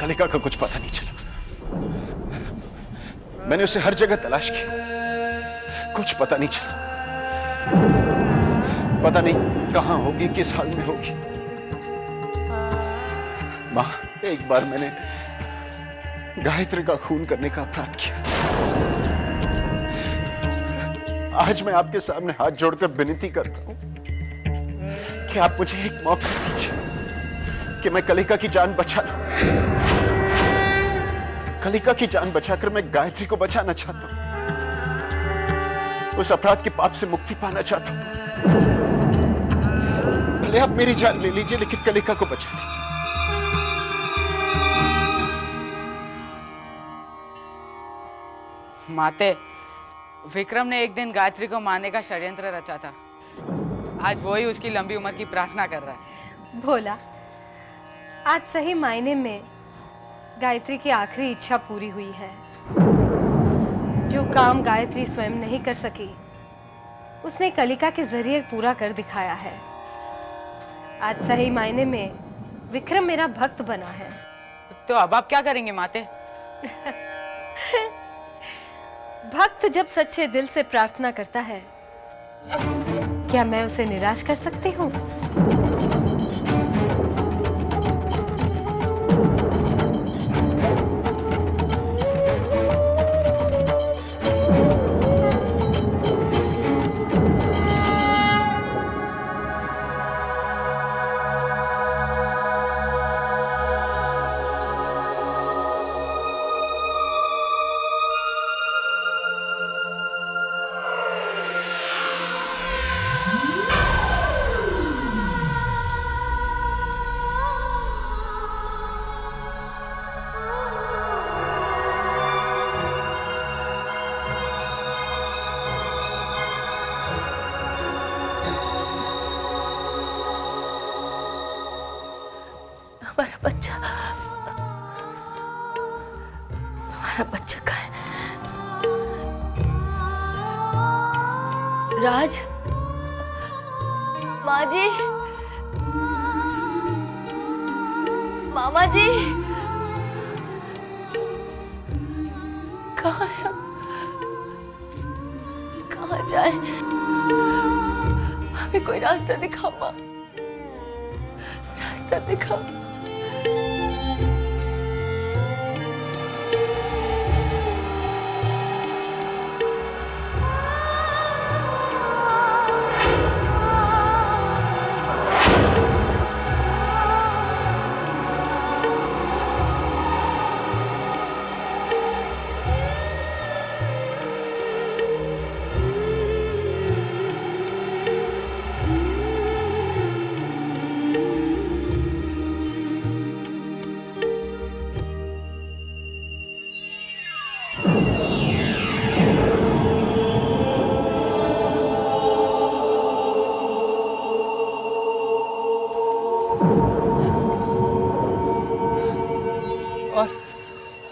कलिका का कुछ पता नहीं चला। मैंने उसे हर जगह तलाश की, कुछ पता नहीं चला। पता नहीं कहां होगी, किस हाल में होगी। मां, एक बार मैंने गायत्री का खून करने का अपराध किया। आज मैं आपके सामने हाथ जोड़कर विनती करता हूं कि आप मुझे एक मौका दीजिए कि मैं कलिका की जान बचा लूं। कलिका की जान बचाकर मैं गायत्री को बचाना चाहता हूं। उस अपराध के पाप से मुक्ति पाना चाहता हूं। भले आप मेरी जान ले लीजिए, लेकिन कलिका को बचा लीजिए। माते, विक्रम ने एक दिन गायत्री को मारने का षड्यंत्र रचा था। आज वही उसकी लंबी उम्र की प्रार्थना कर रहा है। भोला, आज सही मायने में गायत्री की आखिरी इच्छा पूरी हुई है। जो काम गायत्री स्वयं नहीं कर सकी, उसने कलिका के जरिए पूरा कर दिखाया है। आज सही मायने में विक्रम मेरा भक्त बना है। तो अब आप क्या करेंगे माते? भक्त जब सच्चे दिल से प्रार्थना करता है, क्या मैं उसे निराश कर सकती हूँ? हमारा बच्चा कहाँ है? राज, माँ जी, मामा जी, कहाँ है? कहाँ जाए? हमें कोई रास्ता दिखाओ माँ, रास्ता दिखाओ।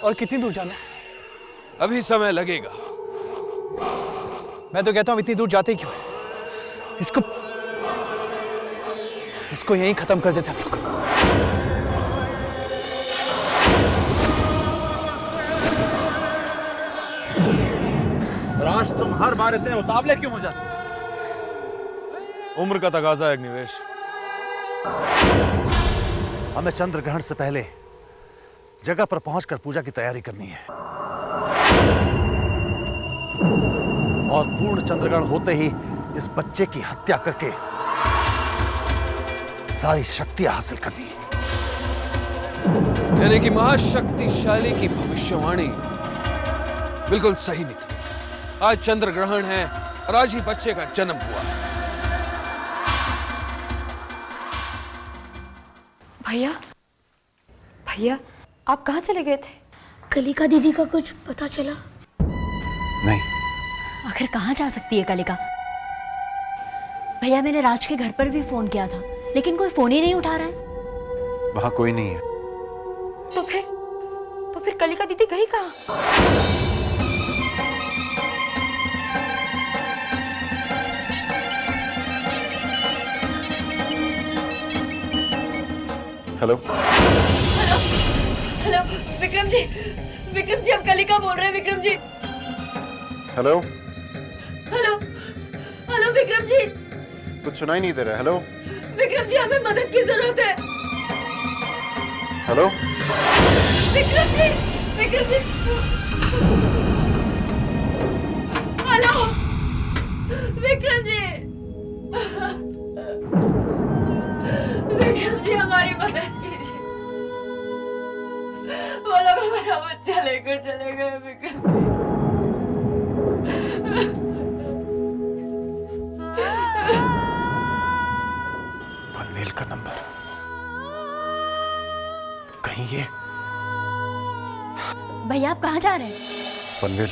और कितनी दूर जाना है? अभी समय लगेगा। मैं तो कहता हूं इतनी दूर जाते क्यों? इसको यहीं खत्म कर देते हम लोग। और आज तुम हर बार इतने उतावले क्यों हो जाते? उम्र का तकाजा है अग्निवेश। हमें चंद्र ग्रहण से पहले जगह पर पहुंचकर पूजा की तैयारी करनी है और पूर्ण चंद्रग्रहण होते ही इस बच्चे की हत्या करके सारी शक्तियां हासिल करनी है। यानी कि महाशक्तिशाली की भविष्यवाणी बिल्कुल सही निकली। आज चंद्र ग्रहण है और आज ही बच्चे का जन्म हुआ है। भैया, भैया, आप कहाँ चले गए थे? कलिका दीदी का कुछ पता चला? नहीं। आखिर कहाँ जा सकती है कलिका? भैया, मैंने राज के घर पर भी फोन किया था, लेकिन कोई फोन ही नहीं उठा रहा है। वहां कोई नहीं है। तो फिर कलिका दीदी गई कहाँ? हेलो हेलो, विक्रम जी, आप कलिका बोल रहे हैं Vikram ji. Hello, hello hello Vikram ji. कुछ सुनाई नहीं दे रहा है। हेलो विक्रम जी, हमें मदद की जरूरत है। हेलो विक्रम जी, विक्रम जी, हेलो विक्रम जी, विक्रम जी हमारी मदद कीजिए। वो लोग हमारा बच्चा लेकर चले गए विक्रम जी। पनवेल का नंबर, कहीं ये भैया आप कहाँ जा रहे हैं? पनवेल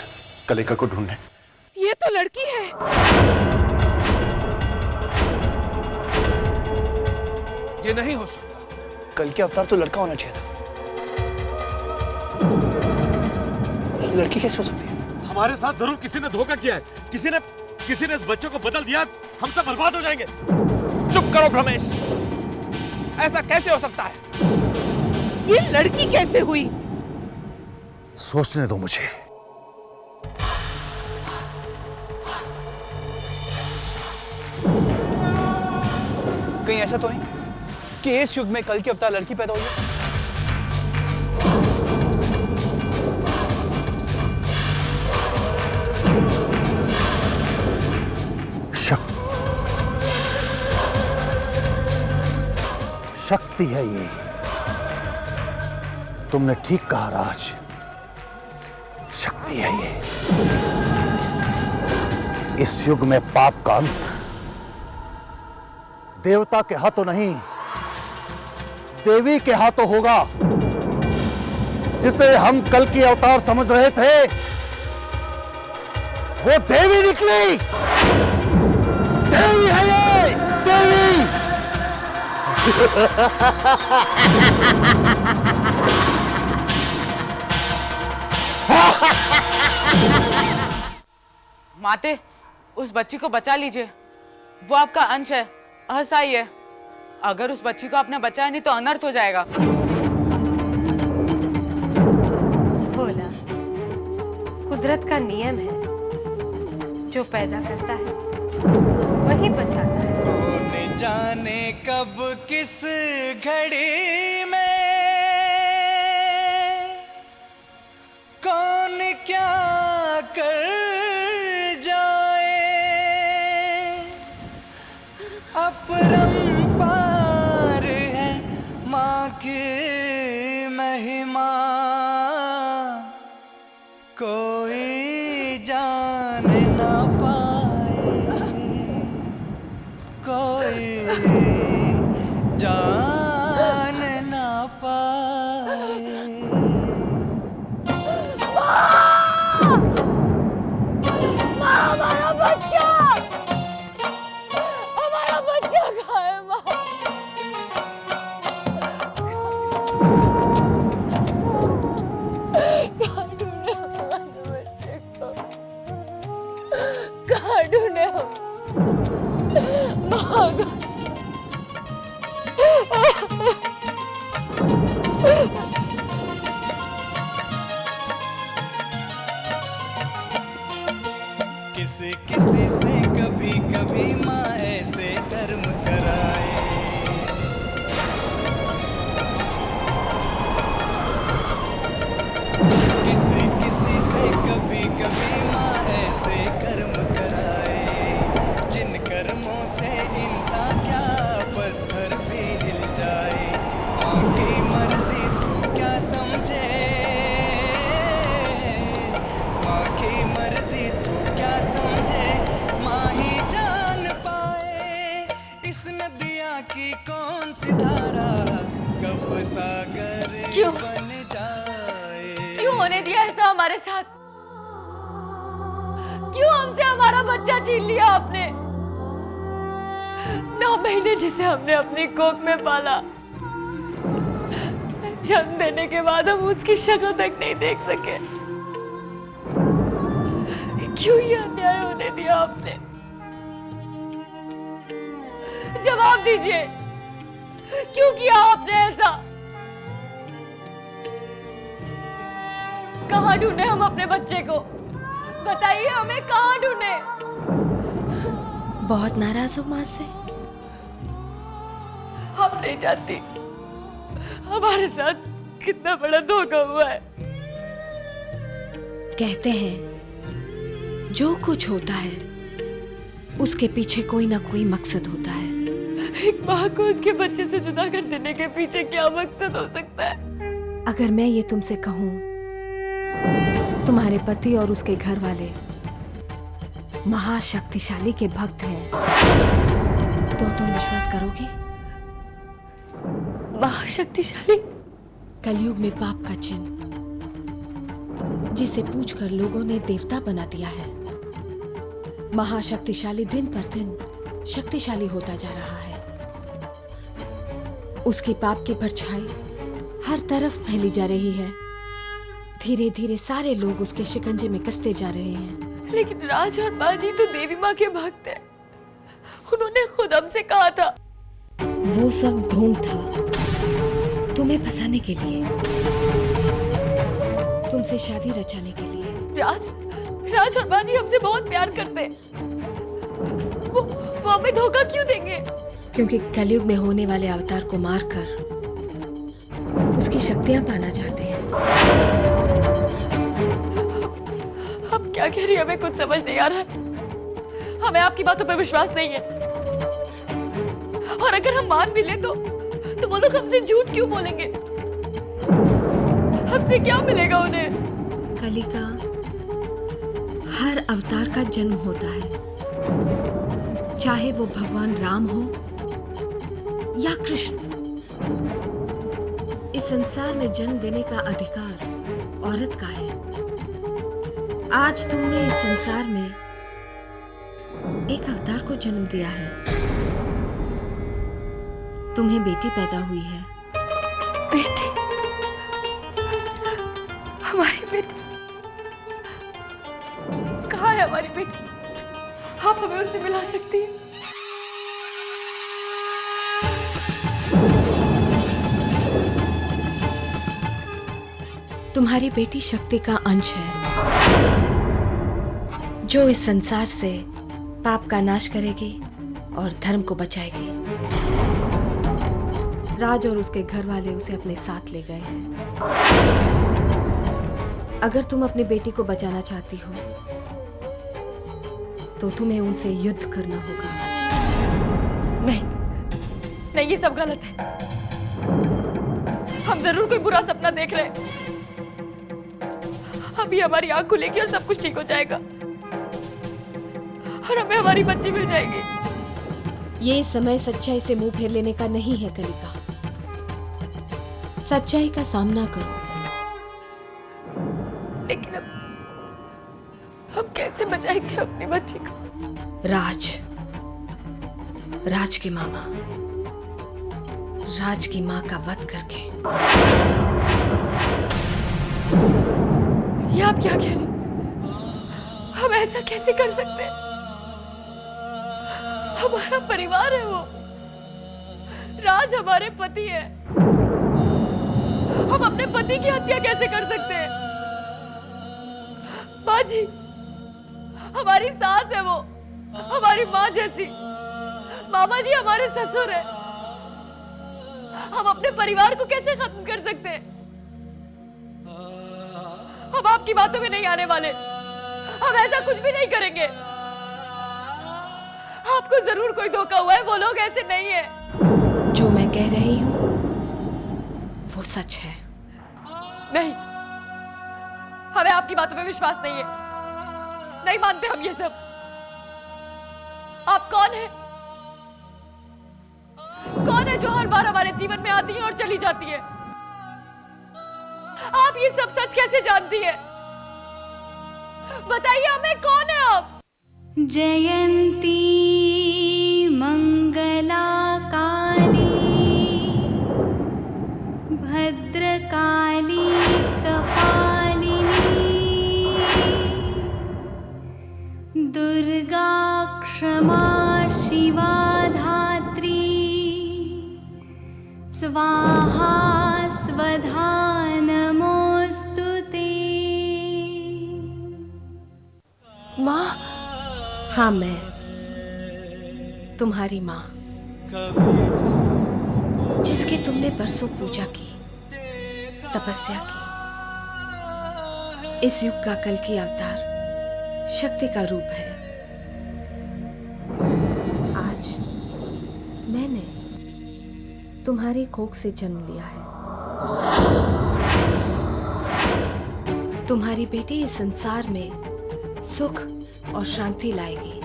कलिका को ढूंढने। ये तो लड़की है। ये नहीं हो सकता। कल के अवतार तो लड़का होना चाहिए था। ये लड़की कैसे हो सकती है? हमारे साथ जरूर किसी ने धोखा किया है। किसी ने इस बच्चे को बदल दिया। हम सब बर्बाद हो जाएंगे। चुप करो भ्रमेश, ऐसा कैसे हो सकता है? ये लड़की कैसे हुई? सोचने दो मुझे। कहीं ऐसा तो नहीं कि इस युग में कल की अवतार लड़की पैदा हुई है? शक्ति है ये। तुमने ठीक कहा राज, शक्ति है ये। इस युग में पाप का अंत देवता के हाथों नहीं, देवी के हाथों होगा। जिसे हम कल की अवतार समझ रहे थे, वो देवी निकली। देवी है ये, देवी। माते, उस बच्ची को बचा लीजिए। वो आपका अंश है, असहाय है। अगर उस बच्ची को आपने बचाया नहीं तो अनर्थ हो जाएगा। भोला, कुदरत का नियम है, जो पैदा करता है वही बचाता है। कौन जाने कब किस घड़ी में कौन क्या कर जाए। अपरंपार है माँ की महिमा, कोई जान ना पाए, कोई जान ना पाए। हमारा बच्चा, हमारा बच्चा कहाँ है माँ? कहाँ ढूंढे हमारे बच्चे को? कहाँ ढूंढे हम? माँ किसी किसी से कभी कभी माँ ऐसे कर्म कराए। किसी किसी से कभी कभी माँ ऐसे कर्म कराए। जिन कर्मों से इंसान क्या पत्थर भी हिल जाए। माँ की मर्जी तू क्या समझे, माँ की मर्जी तू क्या समझे, माँ ही जान पाए। इस नदिया की कौन सी धारा कब सागर क्यों? बन जाए। क्यों होने दिया ऐसा हमारे साथ? क्यों हमसे हमारा बच्चा छीन लिया आपने? 9 महीने जिसे हमने अपनी कोख में पाला, जन्म देने के बाद हम उसकी शक्ल तक नहीं देख सके। क्यों ये अन्याय होने दिया आपने? जवाब दीजिए, क्यों किया आपने ऐसा? कहाँ ढूंढे हम अपने बच्चे को? बताइए हमें कहाँ ढूंढे? बहुत नाराज हो माँ से? हम नहीं जानती हमारे साथ कितना बड़ा धोखा हुआ है। कहते हैं जो कुछ होता है उसके पीछे कोई ना कोई मकसद होता है। एक माँ को उसके बच्चे से जुदा कर देने के पीछे क्या मकसद हो सकता है? अगर मैं ये तुमसे कहूं तुम्हारे पति और उसके घर वाले महाशक्तिशाली के भक्त हैं तो तुम विश्वास करोगी? महाशक्तिशाली? कलयुग में पाप का चिन्ह जिसे पूछकर लोगों ने देवता बना दिया है। महाशक्तिशाली दिन पर दिन शक्तिशाली होता जा रहा है। उसके पाप की परछाई हर तरफ फैली जा रही है। धीरे धीरे सारे लोग उसके शिकंजे में कसते जा रहे हैं। लेकिन राज और बाजी तो देवी माँ के भक्त हैं। उन्होंने खुद हमसे कहा था। वो सब ढोंग था तुम्हें फंसाने के लिए, तुमसे शादी रचाने के लिए। राज और बाजी हमसे बहुत प्यार करते हैं। वो हमें धोखा क्यों देंगे? क्योंकि कलयुग में होने वाले अवतार को मारकर उसकी शक्तियां पाना चाहते हैं। अब क्या कह रही है? हमें कुछ समझ नहीं आ रहा है। हमें आपकी बातों पर विश्वास नहीं है। और अगर हम मान भी ले तो वो लोग हमसे झूठ क्यों बोलेंगे? हमसे क्या मिलेगा उन्हें? कली का हर अवतार का जन्म होता है, चाहे वो भगवान राम हो या कृष्ण। इस संसार में जन्म देने का अधिकार औरत का है। आज तुमने इस संसार में एक अवतार को जन्म दिया है। तुम्हें बेटी पैदा हुई है। बेटी? हमारी बेटी कहाँ है? हमारी बेटी आप हमें उससे मिला सकती हैं? तुम्हारी बेटी शक्ति का अंश है जो इस संसार से पाप का नाश करेगी और धर्म को बचाएगी। राज और उसके घर वाले उसे अपने साथ ले गए हैं। अगर तुम अपनी बेटी को बचाना चाहती हो तो तुम्हें उनसे युद्ध करना होगा। नहीं, ये सब गलत है। हम जरूर कोई बुरा सपना देख रहे हैं। अभी हमारी आंख खुलेगी और सब कुछ ठीक हो जाएगा और हमें हमारी बच्ची मिल जाएगी। ये समय सच्चाई से मुंह फेर लेने का नहीं है कलिका। सच्चाई का सामना करो। लेकिन अब हम कैसे बचाएंगे अपनी बच्ची को? राज के मामा, राज की माँ का वध करके। ये आप क्या कह रही? हम ऐसा कैसे कर सकते हैं? हमारा परिवार है वो। राज हमारे पति है। हम अपने पति की हत्या कैसे कर सकते हैं? बाजी हमारी सास है, वो हमारी माँ जैसी। मामा जी हमारे ससुर है। हम अपने परिवार को कैसे खत्म कर सकते हैं? हम आपकी बातों में नहीं आने वाले। हम ऐसा कुछ भी नहीं करेंगे। आपको जरूर कोई धोखा हुआ है। वो लोग ऐसे नहीं है। जो मैं कह रही हूं वो सच है। नहीं, हमें आपकी बातों में विश्वास नहीं है। नहीं मानते हम ये सब। आप कौन है? कौन है जो हर बार हमारे जीवन में आती है और चली जाती है? आप ये सब सच कैसे जानती है? बताइए हमें, कौन है आप? जयंती मंगला काली भद्रकाली कपालिनी दुर्गा क्षमा शिवा धात्री स्वाहा स्वधा नमोस्तुते। माँ? हाँ, मैं तुम्हारी माँ, जिसकी तुमने बरसों पूजा की, तपस्या की। इस युग का कल की अवतार शक्ति का रूप है। आज मैंने तुम्हारी कोख से जन्म लिया है। तुम्हारी बेटी इस संसार में सुख और शांति लाएगी।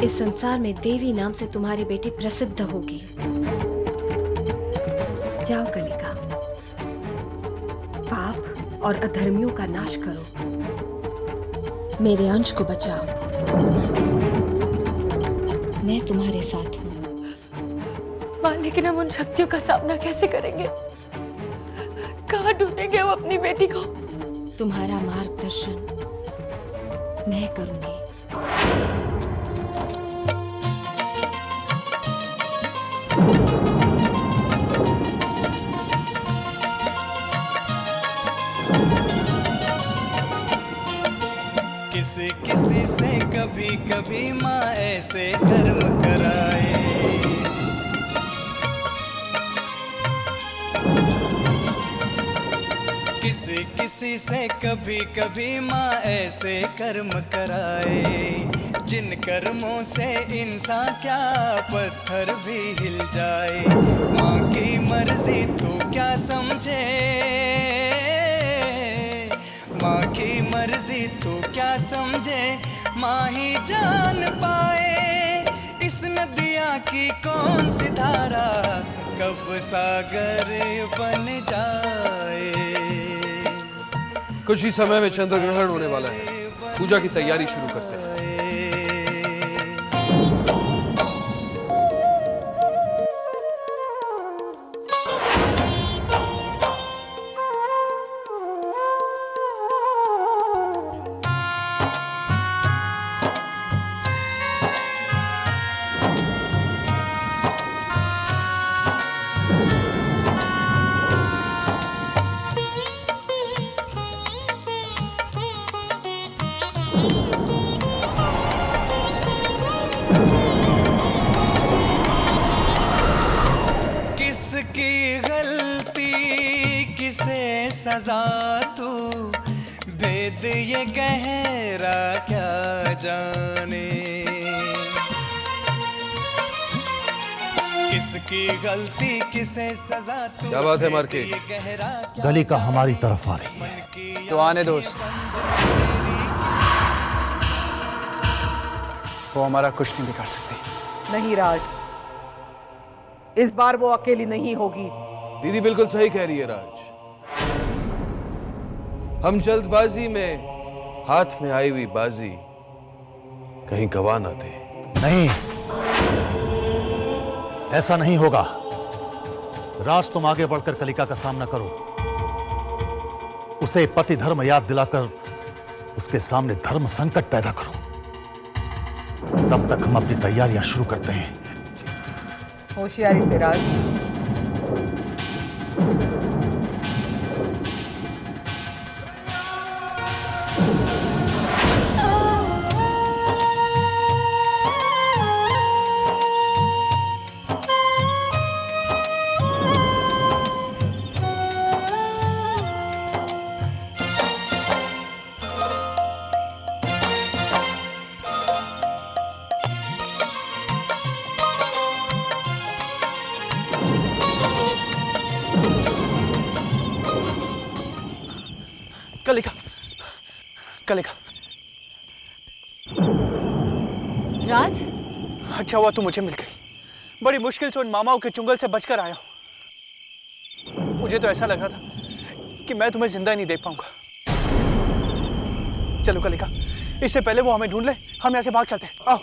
इस संसार में देवी नाम से तुम्हारी बेटी प्रसिद्ध होगी। जाओ कलिका, पाप और अधर्मियों का नाश करो, मेरे अंश को बचाओ। मैं तुम्हारे साथ हूँ। माँ, लेकिन हम उन शक्तियों का सामना कैसे करेंगे? कहाँ ढूंढेंगे हम अपनी बेटी को? तुम्हारा मार्गदर्शन मैं करूंगी। किसी किसी से कभी कभी माँ ऐसे कर्म कराए, किसी किसी से कभी कभी माँ ऐसे कर्म कराए, जिन कर्मों से इंसान क्या पत्थर भी हिल जाए। माँ की मर्जी तू क्या समझे, माँ की मर्जी तू क्या समझे, माँ ही जान पाए। इस नदिया की कौन सी धारा कब सागर बन जाए। कुछ ही समय में चंद्र ग्रहण होने वाला है। पूजा की तैयारी शुरू करते हैं। सजा तू भेद ये गहरा क्या जाने। किसकी गलती किसे सजा तू, क्या बात है मार्के? गली का हमारी तरफ आ रही है। तो आने दो उसे। वो हमारा कुछ नहीं बिगाड़ सकती। नहीं राज, इस बार वो अकेली नहीं होगी। दीदी बिल्कुल सही कह रही है राज। हम जल्दबाजी में हाथ में आई हुई बाजी कहीं गवा ना दे। नहीं, ऐसा नहीं होगा। राज, तुम आगे बढ़कर कलिका का सामना करो। उसे पति धर्म याद दिलाकर उसके सामने धर्म संकट पैदा करो। तब तक हम अपनी तैयारियां शुरू करते हैं। होशियारी से राज। कलिका, कलिका। राज, अच्छा हुआ तू मुझे मिल गई। बड़ी मुश्किल से उन मामाओं के चुंगल से बचकर आया हूं। मुझे तो ऐसा लग रहा था कि मैं तुम्हें जिंदा ही नहीं देख पाऊंगा। चलो कलिका, इससे पहले वो हमें ढूंढ ले, हम यहां से भाग चलते हैं। आओ।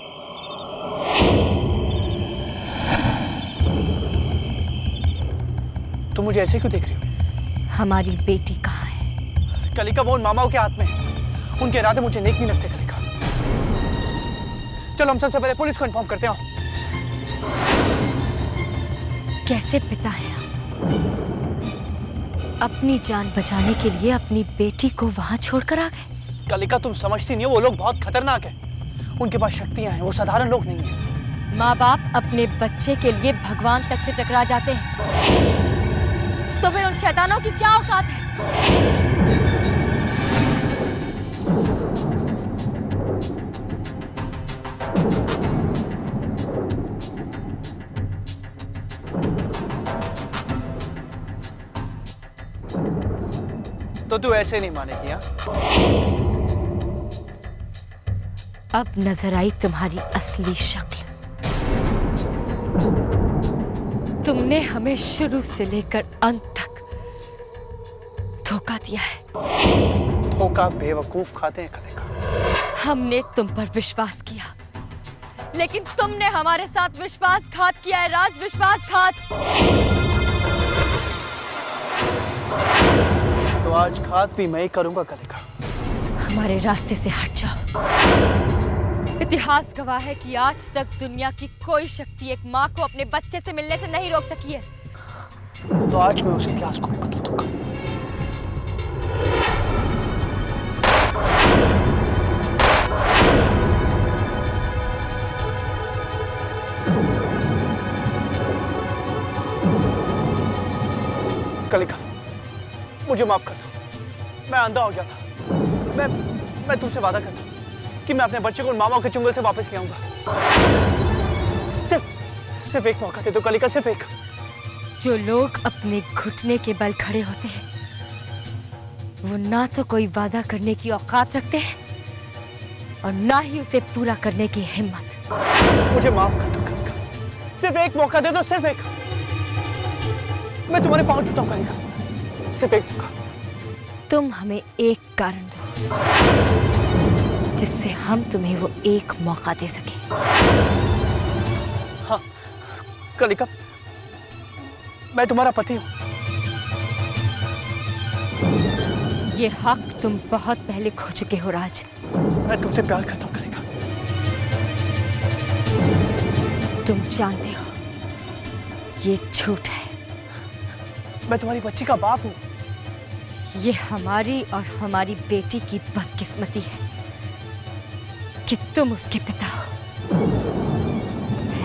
तुम मुझे ऐसे क्यों देख रही हो? हमारी बेटी कहाँ है? कलिका, वो उन मामाओं के हाथ में है। उनके इरादे मुझे नेक नहीं लगते कलिका। चलो हम सबसे पहले पुलिस को इन्फॉर्म करते हैं। कैसे पिता है आप? अपनी जान बचाने के लिए अपनी बेटी को वहां छोड़कर आ गए? कलिका, तुम समझती नहीं हो, वो लोग बहुत खतरनाक हैं। उनके पास शक्तियां हैं, वो साधारण लोग नहीं हैं। माँ बाप अपने बच्चे के लिए भगवान तक से टकरा जाते हैं, तो फिर उन शैतानों की क्या औकात है? तो तू ऐसे नहीं मानेगी? हाँ, अब नजर आई तुम्हारी असली शक्ल। तुमने हमें शुरू से लेकर अंत तक धोखा दिया है। धोखा बेवकूफ खाते हैं कलिका। हमने तुम पर विश्वास किया, लेकिन तुमने हमारे साथ विश्वासघात किया है राज, विश्वासघात। तो आज घात भी मैं ही करूंगा कलिका। हमारे रास्ते से हट जाओ। इतिहास गवाह है कि आज तक दुनिया की कोई शक्ति एक माँ को अपने बच्चे से मिलने से नहीं रोक सकी है। तो आज मैं उस इतिहास को भी बदल दूंगा। कलिका, मुझे माफ कर दो। मैं अंधा हो गया था। मैं तुमसे वादा करता हूँ कि मैं अपने बच्चे को उन मामाओं के चुंगल से वापस ले आऊंगा। सिर्फ एक मौका दे दो कलिका, सिर्फ एक। जो लोग अपने घुटने के बल खड़े होते हैं, वो ना तो कोई वादा करने की औकात रखते हैं और ना ही उसे पूरा करने की हिम्मत। मुझे माफ कर दो कलिका, सिर्फ एक मौका दे दो, सिर्फ एक। मैं तुम्हारे पांव छूता हूं कलिका, सिर्फ एक मौका। तुम हमें एक कारण दो जिससे हम तुम्हें वो एक मौका दे सके। हाँ कलिका, मैं तुम्हारा पति हूं। ये हक तुम बहुत पहले खो चुके हो राज। मैं तुमसे प्यार करता हूं कलिका। तुम जानते हो ये झूठ है। मैं तुम्हारी बच्ची का बाप हूं। ये हमारी और हमारी बेटी की बदकिस्मती है कि तुम उसके पिता हो।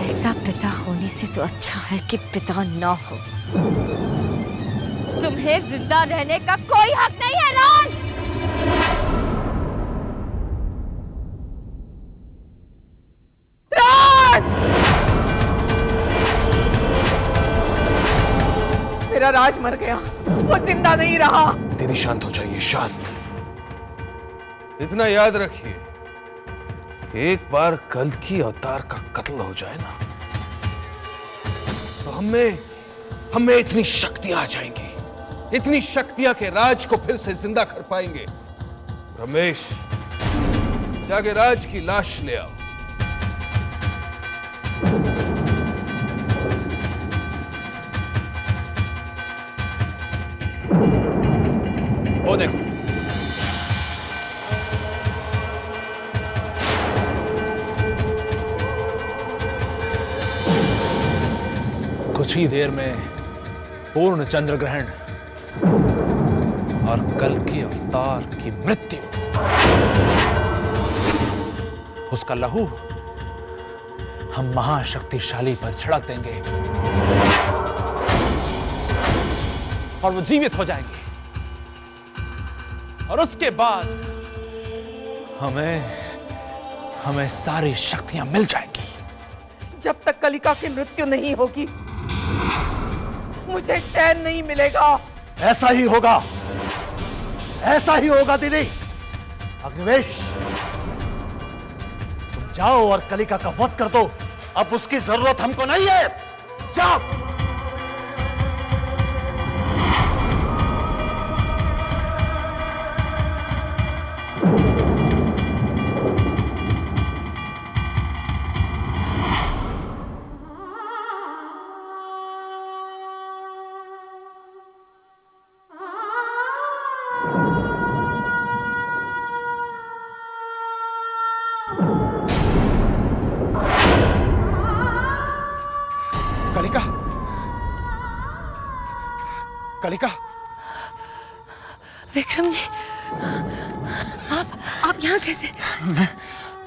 ऐसा पिता होने से तो अच्छा है कि पिता ना हो। तुम्हें जिंदा रहने का कोई हक नहीं है राज। मेरा राज मर गया, वो जिंदा नहीं रहा। दीदी शांत हो जाइए, शांत। इतना याद रखिए, एक बार कल्कि अवतार का कत्ल हो जाए ना, तो हमें इतनी शक्तियां आ जाएंगी, इतनी शक्तियां के राज को फिर से जिंदा कर पाएंगे। रमेश, जाके राज की लाश ले आओ। वो देखो, कुछ ही देर में पूर्ण चंद्र ग्रहण और कल्कि अवतार की मृत्यु। उसका लहू हम महाशक्तिशाली पर छिड़क देंगे और वो जीवित हो जाएंगे, और उसके बाद हमें सारी शक्तियां मिल जाएंगी। जब तक कलिका की मृत्यु नहीं होगी, मुझे चैन नहीं मिलेगा। ऐसा ही होगा, ऐसा ही होगा दीदी। अग्निवेश, तुम जाओ और कलिका का वध कर दो। अब उसकी जरूरत हमको नहीं है। जाओ। कलिका, कलिका। विक्रम जी, आप यहाँ कैसे? मैं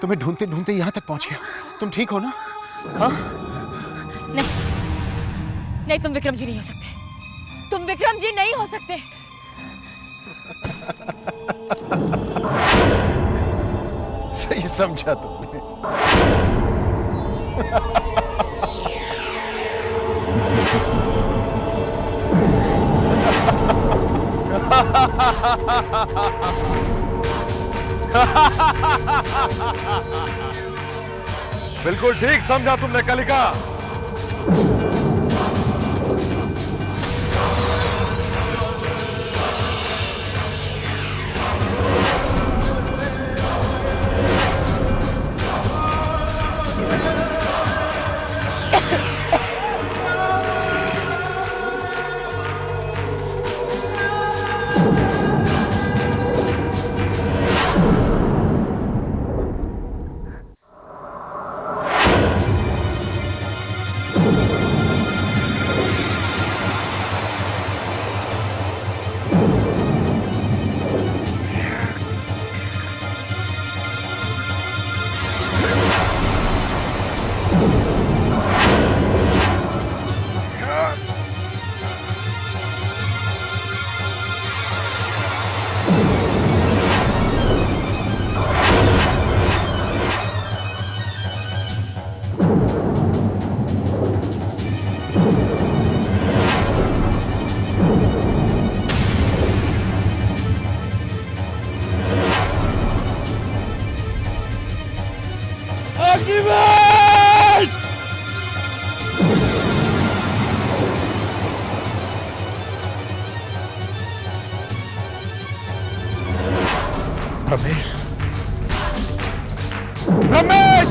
तुम्हें ढूंढते ढूंढते यहाँ तक पहुंच गया। तुम ठीक हो ना? हाँ? नहीं, तुम विक्रम जी नहीं हो सकते। तुम विक्रम जी नहीं हो सकते। सही समझा तुमने। बिल्कुल ठीक समझा तुमने कलिका। रमेश, रमेश!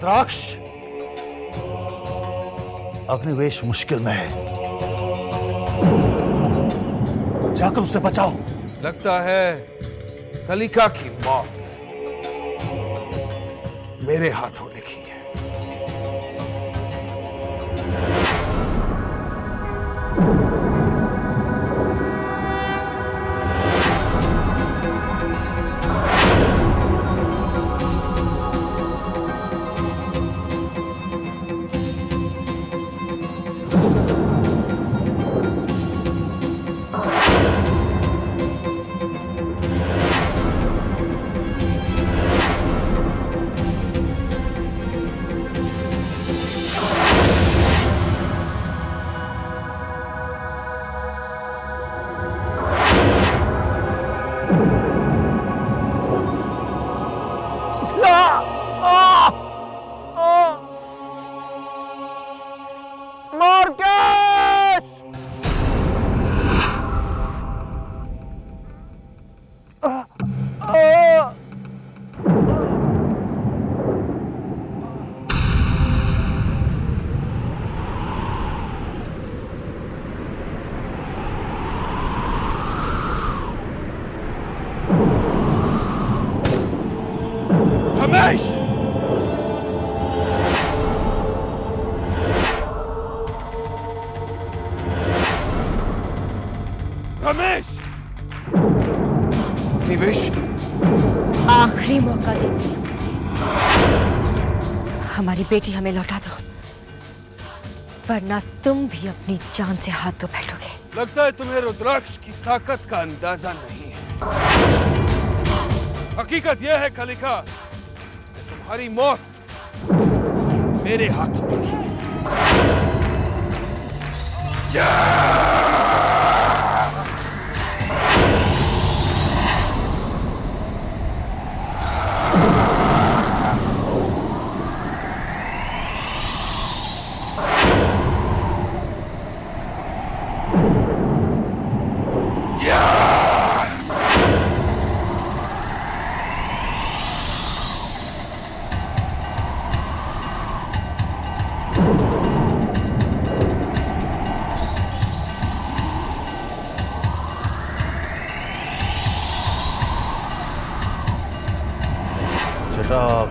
रुद्राक्ष, अग्निवेश मुश्किल में है, जाकर उसे बचाओ। लगता है कलिका की मौत मेरे हाथों लिखी है। रमेश! निवेश, आखिरी मौका देती हूँ, हमारी बेटी हमें लौटा दो, वरना तुम भी अपनी जान से हाथ धो बैठोगे। लगता है तुम्हें रुद्राक्ष की ताकत का अंदाजा नहीं है। हकीकत यह है कलिका कि तुम्हारी मौत मेरे हाथों पर है।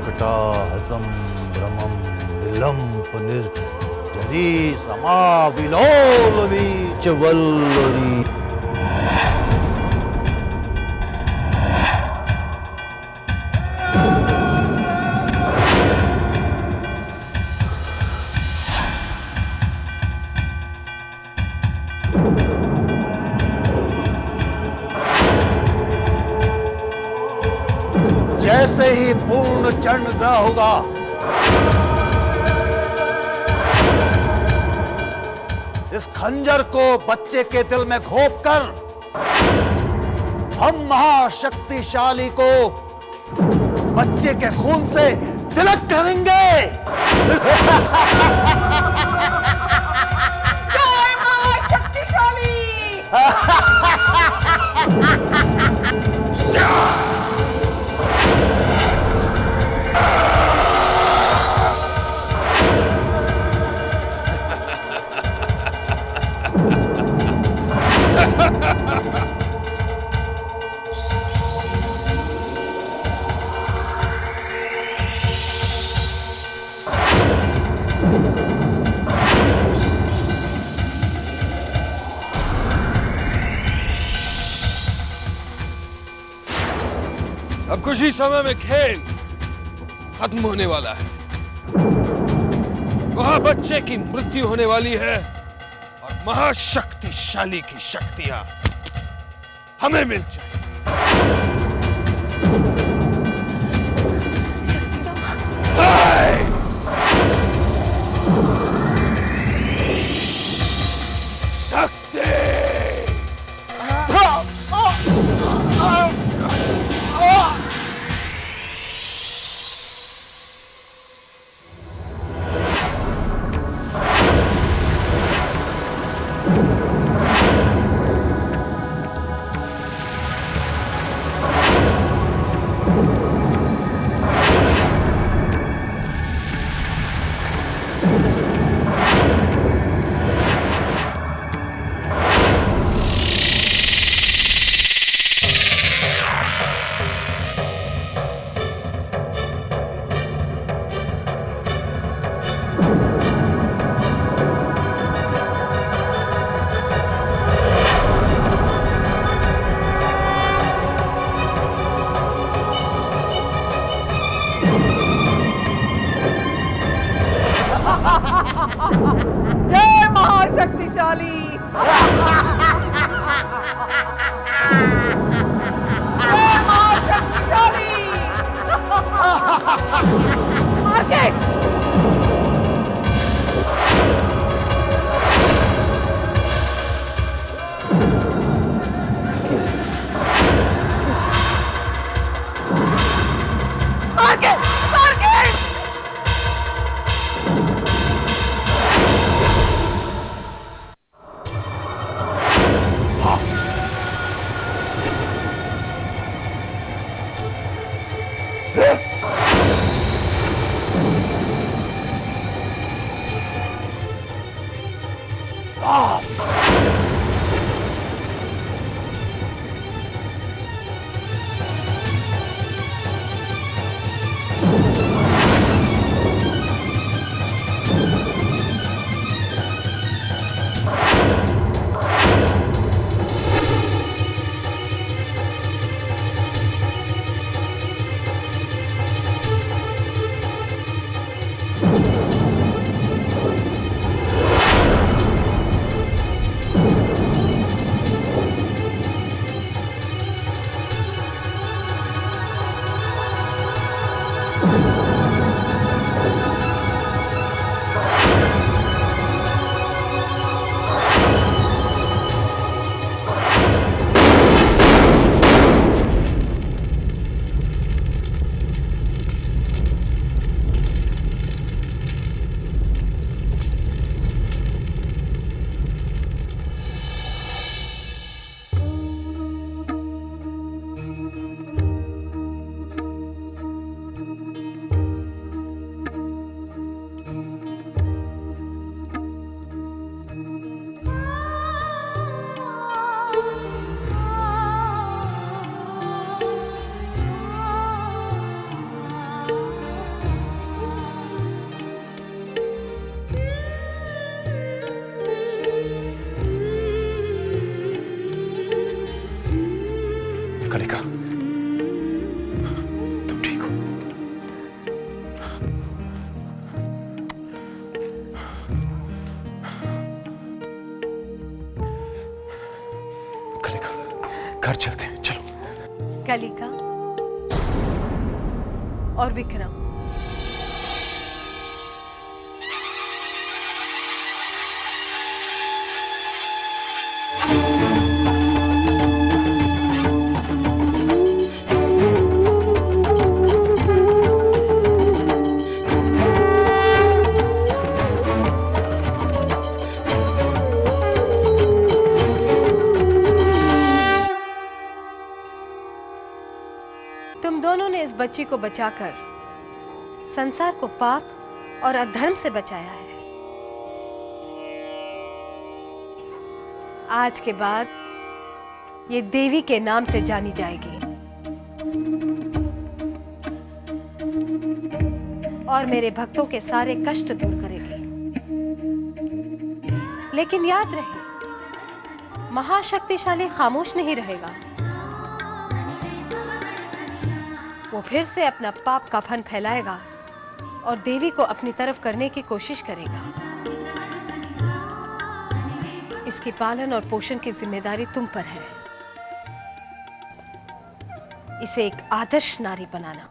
जटा हसम ब्रह्मम विलम पुनिर जरी समा विलोलवी चवल्लरी। जैसे ही पूर्ण चंद्र ग्रह होगा, इस खंजर को बच्चे के दिल में घोंपकर हम महाशक्तिशाली को बच्चे के खून से तिलक करेंगे। जय महाशक्तिशाली! अब कुछ ही समय में खेल खत्म होने वाला है। वहां बच्चे की मृत्यु होने वाली है और महाशक्तिशाली की शक्तियां हमें मिल जाए। जय महाशक्तिशाली! जय महाशक्तिशाली! मार के! मार के! मार के! कलिका, तुम ठीक हो? कलिका, घर चलते हैं, चलो। कलिका और विक्रम, तुम दोनों ने इस बच्ची को बचाकर संसार को पाप और अधर्म से बचाया है। आज के बाद ये देवी के नाम से जानी जाएगी और मेरे भक्तों के सारे कष्ट दूर करेगी। लेकिन याद रहे, महाशक्तिशाली खामोश नहीं रहेगा। वो फिर से अपना पाप का फन फैलाएगा और देवी को अपनी तरफ करने की कोशिश करेगा। इसके पालन और पोषण की जिम्मेदारी तुम पर है। इसे एक आदर्श नारी बनाना।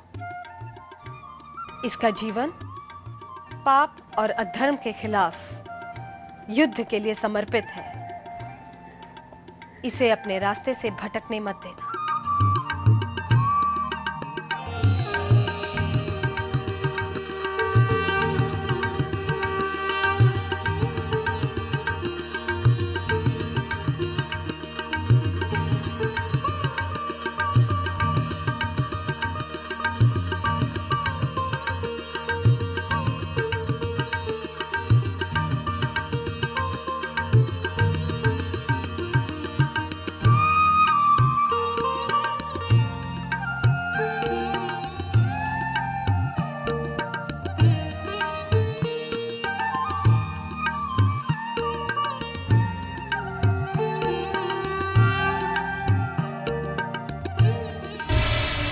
इसका जीवन पाप और अधर्म के खिलाफ युद्ध के लिए समर्पित है। इसे अपने रास्ते से भटकने मत देना।